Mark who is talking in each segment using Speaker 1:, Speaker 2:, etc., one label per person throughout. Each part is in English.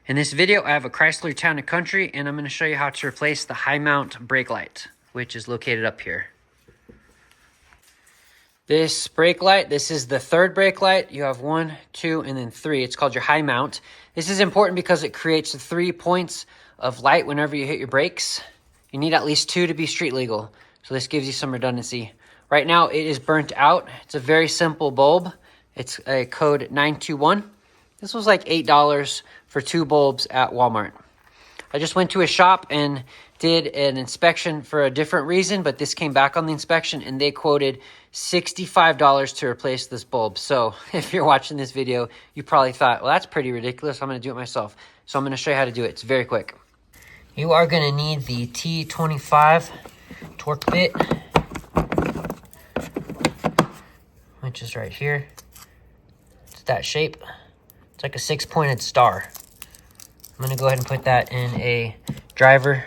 Speaker 1: In this video, I have a Chrysler Town & Country, and I'm going to show you how to replace the high mount brake light, which is located up here. This brake light, this is the third brake light. You have 1, 2, and then 3. It's called your high mount. This is important because it creates 3 points of light whenever you hit your brakes. You need at least 2 to be street legal, so this gives you some redundancy. Right now, it is burnt out. It's a very simple bulb. It's a code 921. This was like $8 for 2 bulbs at Walmart. I just went to a shop and did an inspection for a different reason, but this came back on the inspection and they quoted $65 to replace this bulb. So if you're watching this video, you probably thought, well, that's pretty ridiculous. I'm going to do it myself. So I'm going to show you how to do it. It's very quick. You are going to need the T25 torque bit, which is right here. It's that shape. It's like a 6-pointed star. I'm going to go ahead and put that in a driver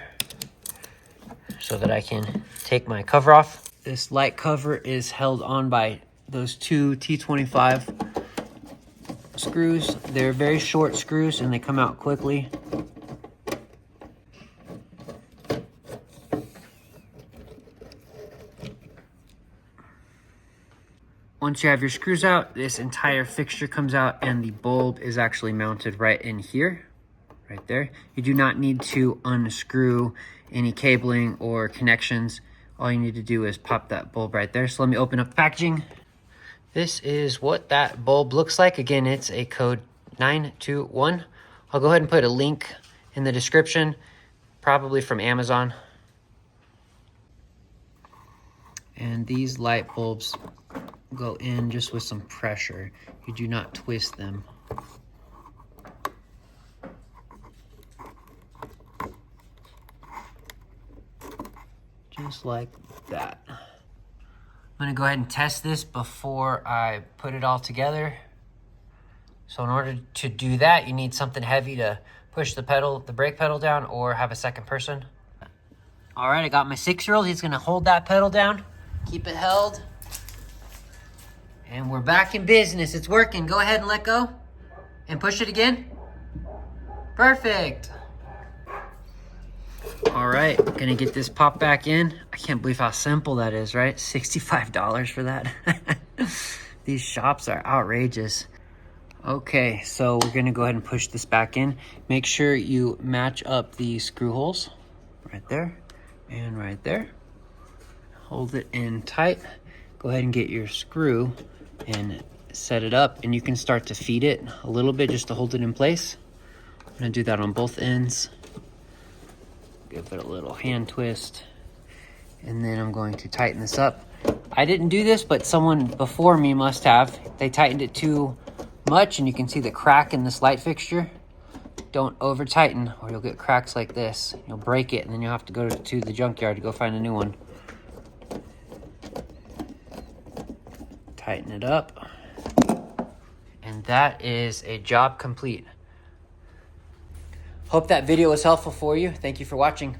Speaker 1: so that I can take my cover off. This light cover is held on by those 2 T25 screws. They're very short screws and they come out quickly. Once you have your screws out, this entire fixture comes out and the bulb is actually mounted right in here, right there. You do not need to unscrew any cabling or connections. All you need to do is pop that bulb right there. So let me open up the packaging. This is what that bulb looks like. Again, it's a code 921. I'll go ahead and put a link in the description, probably from Amazon. And these light bulbs go in just with some pressure. You do not twist them. Just like that. I'm gonna go ahead and test this before I put it all together. So in order to do that, you need something heavy to push the brake pedal down, or have a second person. All right, I got my 6-year-old. He's gonna hold that pedal down, keep it held. And we're back in business. It's working. Go ahead and let go. And push it again. Perfect. All right, gonna get this popped back in. I can't believe how simple that is, right? $65 for that. These shops are outrageous. Okay, so we're gonna go ahead and push this back in. Make sure you match up the screw holes right there and right there. Hold it in tight. Go ahead and get your screw and set it up, and you can start to feed it a little bit just to hold it in place. I'm gonna do that on both ends. Give it a little hand twist, and then I'm going to tighten this up. I didn't do this, but someone before me must have. They tightened it too much, and you can see the crack in this light fixture. Don't over tighten or you'll get cracks like this. You'll break it, and then you'll have to go to the junkyard to go find a new one. Tighten it up, and that is a job complete. Hope that video was helpful for you. Thank you for watching.